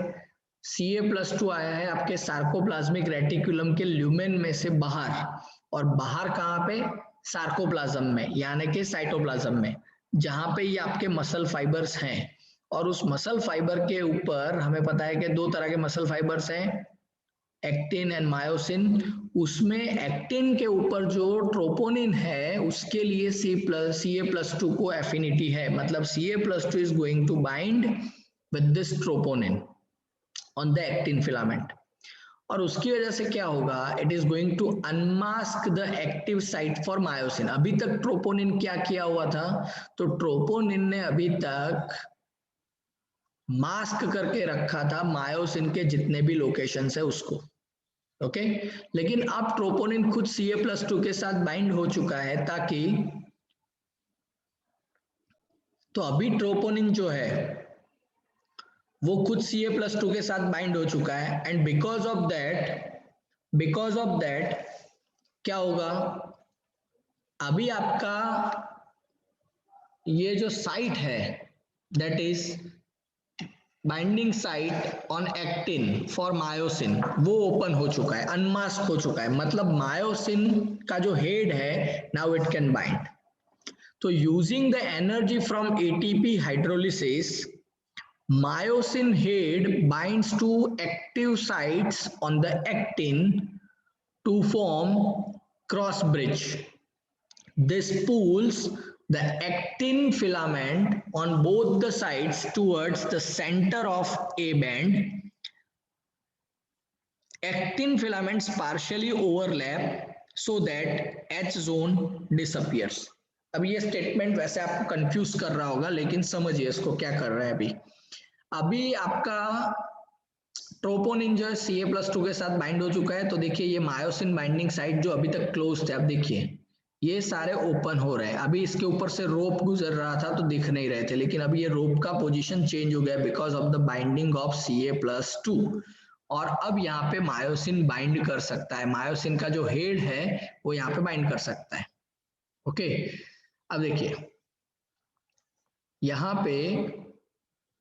Ca+2 आया है आपके सार्कोप्लाज्मिक रेटिकुलम के ल्यूमेन में से बाहर, और बाहर कहां पे, सार्कोप्लाज्म में, यानी कि साइटोप्लाज्म में, जहां पे ये आपके मसल फाइबर्स हैं। और उस मसल फाइबर के ऊपर हमें पता है कि दो तरह के मसल फाइबर्स हैं, एक्टिन एंड मायोसिन। उसमें एक्टिन के ऊपर जो ट्रोपोनिन है उसके लिए Ca+2 को एफिनिटी है, मतलब Ca+2 is going to bind with this troponin on the actin filament, और उसकी वजह से क्या होगा, it is going to unmask the active site for myosin. अभी तक ट्रोपोनिन क्या किया हुआ था, तो ट्रोपोनिन ने अभी तक मास्क करके रखा था मायोसिन के जितने भी लोकेशन है उसको, ओके लेकिन अब ट्रोपोनिन खुद Ca+2 के साथ बाइंड हो चुका है ताकि, तो अभी ट्रोपोनिन जो है वो खुद Ca+2 के साथ बाइंड हो चुका है एंड बिकॉज ऑफ दैट क्या होगा, अभी आपका ये जो साइट है that is binding site on actin for myosin वो ओपन हो चुका है, अनमास्क हो चुका है, मतलब मायोसिन का जो हेड है नाउ इट कैन बाइंड. तो using the energy from ATP hydrolysis, myosin head binds to active sites on the actin to form cross bridge. This pulls the actin filament on both the sides towards the center of A band. Actin filaments partially overlap so that H zone disappears. अब ये statement वैसे आपको confuse कर रहा होगा लेकिन समझिए इसको क्या कर रहा है. अभी आपका ट्रोपोनिन जो है Ca+2 के साथ बाइंड हो चुका है, तो देखिए ये मायोसिन बाइंडिंग साइट जो अभी तक क्लोज थे, अब देखिए ये सारे ओपन हो रहे हैं. अभी इसके ऊपर से रोप गुजर रहा था तो दिख नहीं रहे थे, लेकिन अभी ये रोप का पोजीशन चेंज हो गया because of the binding of Ca+2. और अब यहाँ पे मायोसिन बाइंड कर सकता है, मायोसिन का जो हेड है वो यहाँ पे बाइंड कर सकता है. ओके अब देखिए यहाँ पे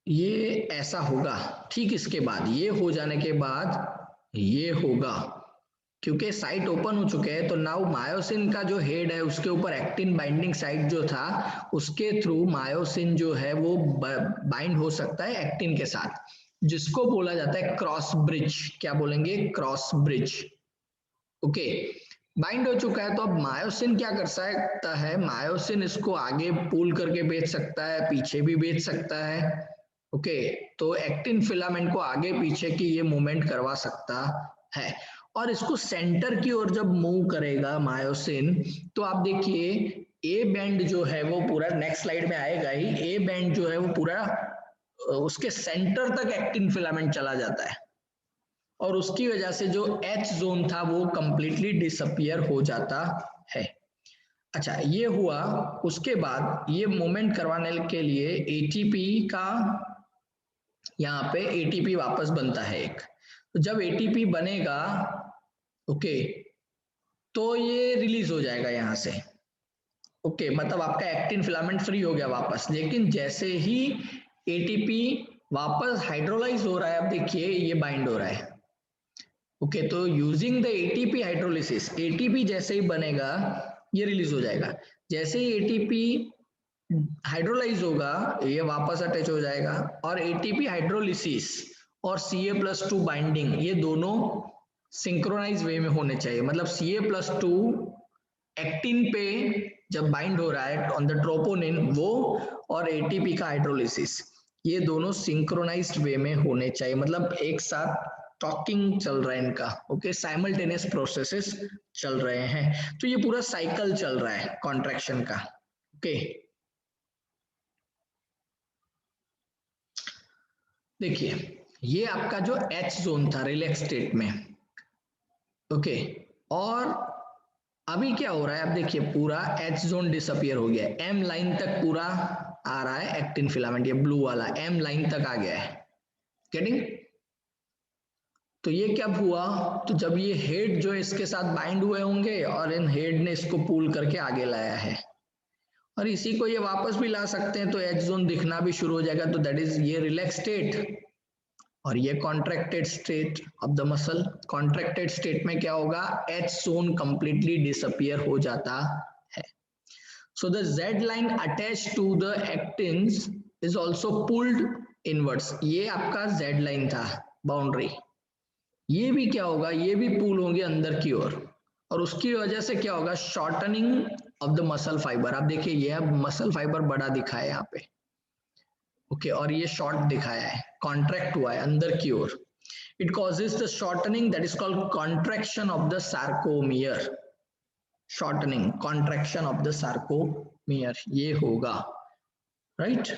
ये ऐसा होगा, ठीक इसके बाद ये हो जाने के बाद ये होगा, क्योंकि साइट ओपन हो चुके हैं तो नाउ मायोसिन का जो हेड है उसके ऊपर एक्टिन बाइंडिंग साइट जो था उसके थ्रू मायोसिन जो है वो बाइंड हो सकता है एक्टिन के साथ, जिसको बोला जाता है क्रॉस ब्रिज. क्या बोलेंगे? Cross bridge. ओके बाइंड हो चुका है तो अब मायोसिन क्या कर सकता है, मायोसिन इसको आगे पुल करके भेज सकता है, पीछे भी भेज सकता है. ओके तो एक्टिन फिलामेंट को आगे पीछे की ये मूवमेंट करवा सकता है. और इसको सेंटर की ओर जब मूव करेगा मायोसिन तो आप देखिए ए बैंड जो है वो पूरा, नेक्स्ट स्लाइड में आएगा ही, ए बैंड जो है वो पूरा उसके सेंटर तक एक्टिन फिलामेंट चला जाता है और उसकी वजह से जो एच जोन था वो कंप्लीटली डिसअपियर हो जाता है. अच्छा ये हुआ, उसके बाद ये मूवमेंट करवाने के लिए एटीपी का, यहाँ पे एटीपी वापस बनता है एक, तो जब एटीपी बनेगा ओके तो ये रिलीज हो जाएगा यहाँ से. ओके मतलब आपका एक्टिन फिलामेंट फ्री हो गया वापस. लेकिन जैसे ही एटीपी वापस हाइड्रोलाइज हो रहा है, अब देखिए ये बाइंड हो रहा है. ओके तो using the ATP hydrolysis, ATP जैसे ही बनेगा ये रिलीज हो जाएगा. जैसे ही एटीपी हाइड्रोलाइज होगा ये वापस अटैच हो जाएगा और एटीपी हाइड्रोलिसिस और Ca+2 बाइंडिंग ये दोनों सिंक्रोनाइज वे में होने चाहिए. मतलब Ca+2 एक्टिन पे जब बाइंड हो रहा है ऑन द ट्रोपोनिन वो, और एटीपी का हाइड्रोलिसिस ये दोनों सिंक्रोनाइज्ड वे में होने चाहिए, मतलब एक साथ टॉकिंग चल रहा है इनका. ओके साइमल्टेनियस प्रोसेसेस चल रहे हैं, तो ये पूरा साइकिल चल रहा है कॉन्ट्रैक्शन का. ओके देखिए ये आपका जो एच जोन था रिलैक्स स्टेट में. ओके और अभी क्या हो रहा है, अब देखिए पूरा एच जोन डिसअपियर हो गया है, एम लाइन तक पूरा आ रहा है एक्टिन फिलामेंट, ये ब्लू वाला एम लाइन तक आ गया है. गेटिंग? तो ये कब हुआ, तो जब ये हेड जो है इसके साथ बाइंड हुए होंगे और इन हेड ने इसको पुल करके आगे लाया है, और इसी को ये वापस भी ला सकते हैं तो एच जोन दिखना भी शुरू हो जाएगा. तो दैट इज ये रिलैक्स स्टेट और ये contracted state of the muscle. Contracted state में क्या होगा, एच जोन कंप्लीटली डिसअपियर हो जाता है. So the Z line attach to the actins is also pulled inwards. ये आपका जेड लाइन था बाउंड्री, ये भी क्या होगा, ये भी पुल होंगे अंदर की ओर और उसकी वजह से क्या होगा, shortening of the muscle fibre. आप देखिए ये अब मसल फाइबर बड़ा दिखा है यहाँ पे. ओके और ये शॉर्ट दिखाया है, कॉन्ट्रैक्ट हुआ है अंदर की ओर. It causes the shortening that is called contraction of the sarcomere. Shortening contraction of the sarcomere ये होगा, right.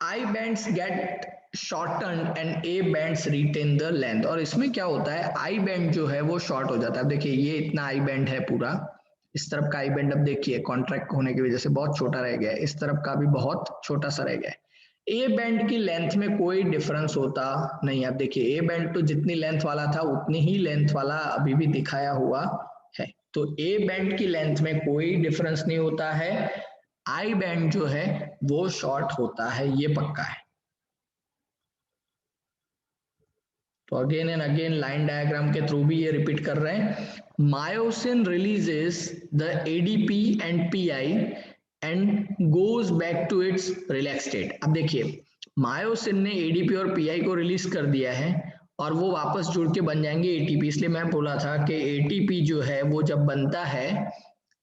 I bands get shortened and A bands retain the length। और इसमें क्या होता है, I band जो है वो शॉर्ट हो जाता है। अब देखिए ये इतना I band है पूरा, इस तरफ का I band अब देखिए कॉन्ट्रैक्ट होने की वजह से बहुत छोटा रह गया है, इस तरफ का भी बहुत छोटा सा रह गया है। ए बैंड की लेंथ में कोई डिफरेंस होता नहीं। अब देखिए ए बैंड तो जितनी लेंथ वाला था उतनी ही लेंथ वाला अभी भी दिखाया हुआ है, तो ए बैंड की लेंथ में कोई डिफरेंस नहीं होता है, आई बैंड जो है वो शॉर्ट होता है, ये पक्का है। तो again and again line diagram के थ्रू भी ये रिपीट कर रहे हैं। Myosin releases the ADP and PI and goes back to its relax state. अब देखिए मायोसिन ने एडीपी और पीआई को रिलीज कर दिया है और वो वापस जुड़ के बन जाएंगे एटीपी। इसलिए मैं बोला था कि एटीपी जो है वो जब बनता है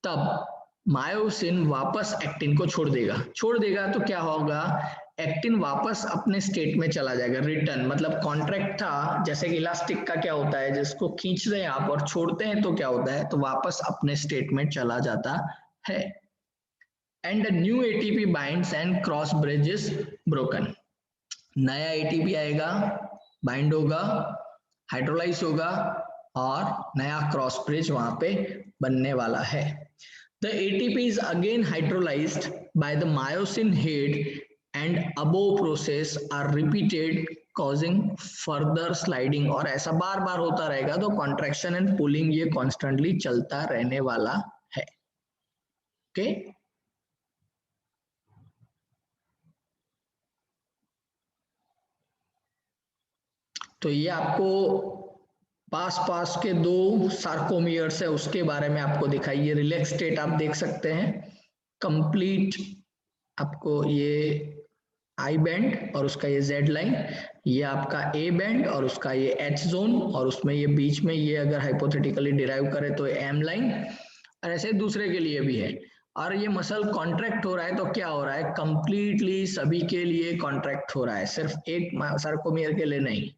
तब मायोसिन वापस एक्टिन को छोड़ देगा तो क्या होगा, एक्टिन वापस अपने स्टेट में चला जाएगा, रिटर्न मतलब कॉन्ट्रैक्ट था, जैसे कि इलास्टिक का क्या होता है, जिसको खींच रहे हैं आप और छोड़ते हैं तो क्या होता है, तो वापस अपने स्टेट में चला जाता है। And new ATP binds and cross bridge is broken. नया एटीपी आएगा, बाइंड होगा, हाइड्रोलाइज होगा और नया क्रॉस ब्रिज वहां पे बनने वाला है। The ATP is again hydrolyzed by the myosin head and above process are repeated causing further sliding। और ऐसा बार बार होता रहेगा तो कॉन्ट्रैक्शन एंड पुलिंग ये कॉन्स्टेंटली चलता रहने वाला है। ओके तो ये आपको पास के दो सार्कोमियर्स है उसके बारे में आपको दिखाई, ये रिलैक्स स्टेट आप देख सकते हैं कंप्लीट, आपको ये आई बैंड और उसका ये जेड लाइन, ये आपका ए बैंड और उसका ये एच जोन, और उसमें ये बीच में ये अगर हाइपोथेटिकली डिराइव करे तो एम लाइन, और ऐसे दूसरे के लिए भी है। और ये मसल कॉन्ट्रैक्ट हो रहा है तो क्या हो रहा है, कंप्लीटली सभी के लिए कॉन्ट्रैक्ट हो रहा है, सिर्फ एक सार्कोमियर के लिए नहीं।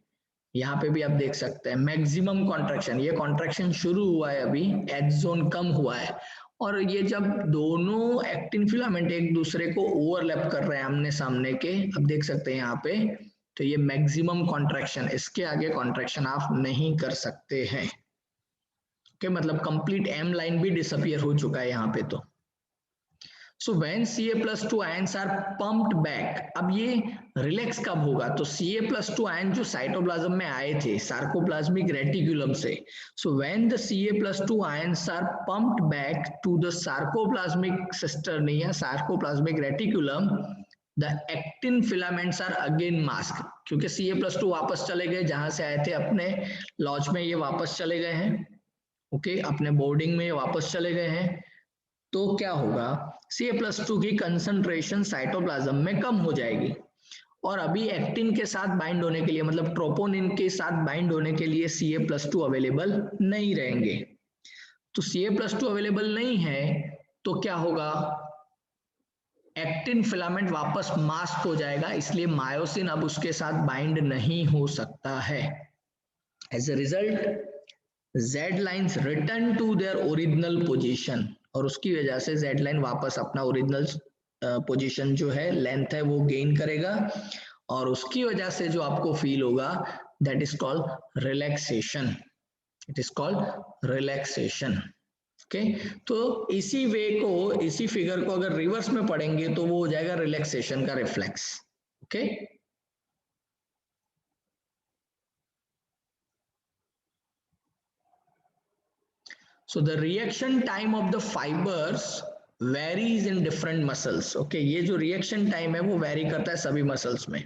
यहाँ पे भी आप देख सकते हैं मैक्सिमम कॉन्ट्रैक्शन, ये कॉन्ट्रैक्शन शुरू हुआ है अभी, एच जोन कम हुआ है, और ये जब दोनों एक्टिन फिलामेंट एक दूसरे को ओवरलैप कर रहे हैं आमने सामने के, अब देख सकते हैं यहाँ पे, तो ये मैक्सिमम कॉन्ट्रैक्शन, इसके आगे कॉन्ट्रैक्शन आप नहीं कर सकते हैं। ओके मतलब कंप्लीट एम लाइन भी डिसअपियर हो चुका है यहाँ पे। तो so when Ca+2 ions are pumped back, अब ये रिलैक्स कब होगा, तो Ca+2 आयन जो साइटोप्लाज्म में आए थे सार्कोप्लाज्मिक रेटिकुलम से, so when the Ca+2 ions are pumped back to the sarcoplasmic cistern या sarcoplasmic reticulum, the actin filaments are again mask, क्योंकि Ca+2 वापस चले गए जहां से आए थे, अपने लॉज में ये वापस चले गए हैं, ओके अपने बोर्डिंग में वापस चले गए हैं, तो क्या होगा Ca+2 की कंसंट्रेशन साइटोप्लाज्म में कम हो जाएगी, और अभी एक्टिन के साथ बाइंड होने के लिए मतलब ट्रोपोनिन के साथ बाइंड होने के लिए Ca+2 अवेलेबल नहीं रहेंगे। तो Ca+2 अवेलेबल नहीं है तो क्या होगा, एक्टिन फिलामेंट वापस मास्क हो जाएगा, इसलिए मायोसिन अब उसके साथ बाइंड नहीं हो सकता है। As a result Z lines return to their original position, और उसकी वजह से Z line वापस अपना ओरिजिनल पोजीशन जो है लेंथ है वो गेन करेगा, और उसकी वजह से जो आपको फील होगा that is called relaxation, it is called relaxation. Okay तो इसी वे को, इसी फिगर को अगर रिवर्स में पढ़ेंगे तो वो हो जाएगा रिलैक्सेशन का reflex. Okay So the reaction time of the fibers varies in different muscles. Okay, ये जो reaction time है वो vary करता है सभी muscles में.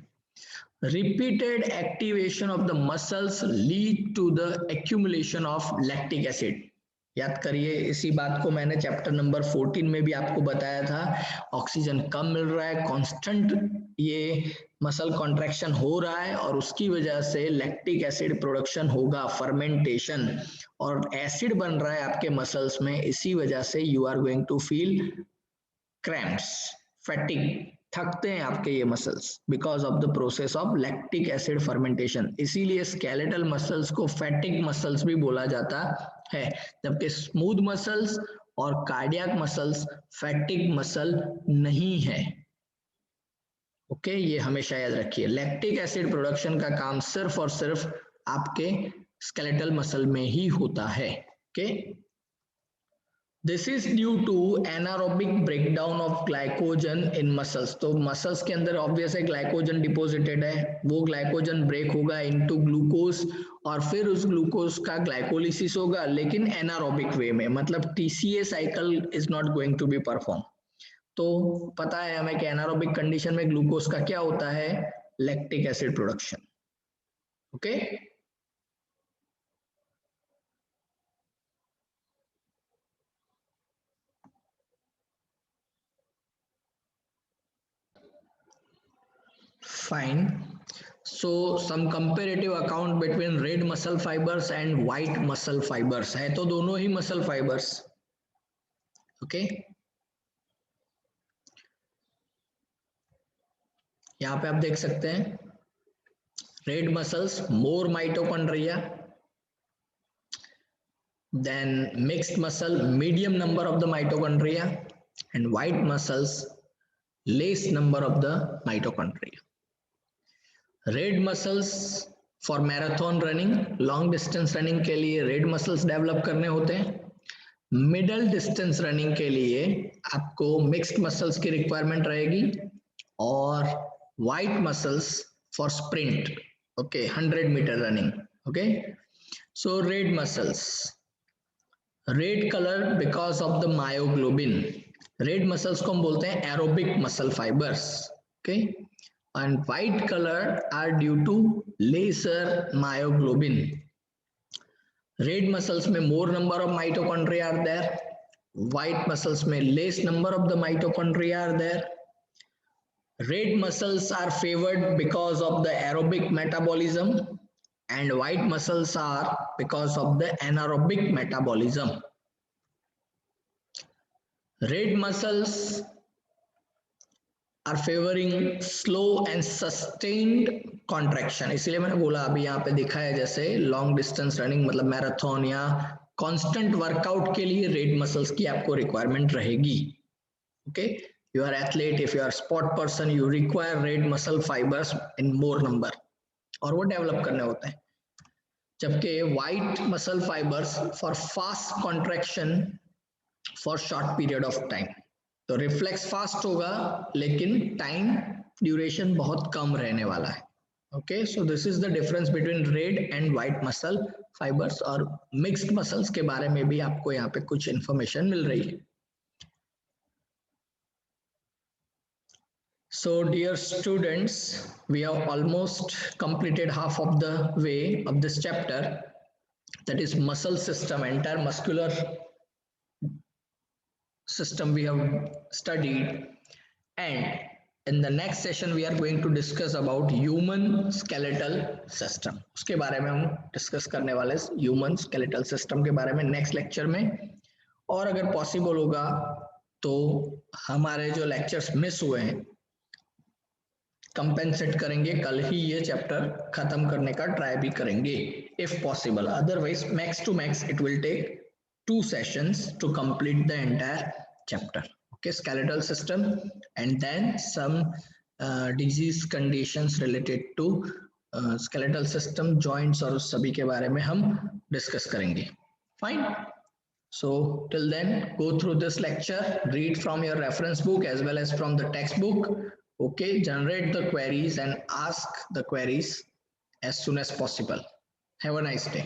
Repeated activation of the muscles lead to the accumulation of lactic acid. याद करिए इसी बात को मैंने चैप्टर नंबर 14 में भी आपको बताया था, ऑक्सीजन कम मिल रहा है, कांस्टेंट ये मसल कॉन्ट्रैक्शन हो रहा है और उसकी वजह से लैक्टिक एसिड प्रोडक्शन होगा, फर्मेंटेशन, और एसिड बन रहा है आपके मसल्स में, इसी वजह से you are going to feel cramps, fatigue, थकते हैं आपके ये muscles because of the process of lactic acid fermentation. इसीलिए स्केलेटल मसल्स को फैटिग मसल्स भी बोला जाता है, जबकि स्मूथ मसल्स और कार्डियक मसल्स फैटिग मसल नहीं है। ओके, ये हमेशा याद रखिए, लैक्टिक एसिड प्रोडक्शन का काम सिर्फ और सिर्फ आपके स्केलेटल मसल में ही होता है। Okay, this is due to anaerobic breakdown of glycogen in muscles. तो मसल्स के अंदर ऑब्वियस है ग्लाइकोजन डिपोजिटेड है, वो ग्लाइकोजन ब्रेक होगा इनटू ग्लूकोज और फिर उस ग्लूकोज का ग्लाइकोलिसिस होगा, लेकिन एनारोबिक वे में, मतलब TCA cycle is not going to be perform. तो पता है हमें कि एनारोबिक कंडीशन में ग्लूकोज का क्या होता है, lactic acid production. Okay, fine. So some comparative account between red muscle fibers and white muscle fibers, है तो दोनों ही muscle fibers। ओके, यहाँ पे आप देख सकते हैं red muscles more mitochondria, then mixed muscle medium number of the mitochondria, and white muscles less number of the mitochondria. Red muscles for marathon running, long distance running के लिए red muscles develop करने होते हैं। Middle distance running के लिए आपको mixed muscles की requirement रहेगी, और white muscles for sprint, okay, 100 metre running. Okay, so red muscles, red colour because of the myoglobin. Red muscles को हम बोलते हैं aerobic muscle fibres. Okay, and white color are due to lesser myoglobin. Red muscles में more number of mitochondria are there, white muscles में less number of the mitochondria are there. Red muscles are favored because of the aerobic metabolism and white muscles are because of the anaerobic metabolism. Red muscles are favoring slow and sustained contraction, इसलिए मैंने बोला अभी यहाँ पे दिखा है जैसे long distance running मतलब मैराथन या कांस्टेंट वर्कआउट के लिए रेड मसल्स की आपको रिक्वायरमेंट रहेगी। Okay, you are athlete, if you are sport person, you require red muscle fibres in more number, और वो डेवलप करने होते हैं। जबकि white muscle fibres for fast contraction for short period of time, तो रिफ्लेक्स फास्ट होगा लेकिन time duration बहुत कम रहने वाला है। Okay, so this is the difference between red and white muscle fibres, और मिक्स्ड मसल्स के बारे में भी आपको यहाँ पे कुछ इंफॉर्मेशन मिल रही है। So dear students, we have almost completed half of the way of this chapter, that is muscle system, entire muscular system we have studied, and in the next session we are going to discuss about human skeletal system. उसके बारे में हम discuss करने वाले human skeletal system के बारे में next lecture में, और अगर पॉसिबल होगा तो हमारे जो लेक्चर्स मिस हुए हैं कंपेंसेट करेंगे, कल ही ये चैप्टर खत्म करने का ट्राई भी करेंगे if possible, otherwise max to max it will take 2 sessions to complete the entire chapter. Okay, skeletal system and then some disease conditions related to skeletal system, joints और सभी के बारे में हम discuss करेंगे। Fine. So till then, go through this lecture, read from your reference book as well as from the textbook. Okay, generate the queries and ask the queries as soon as possible. Have a nice day.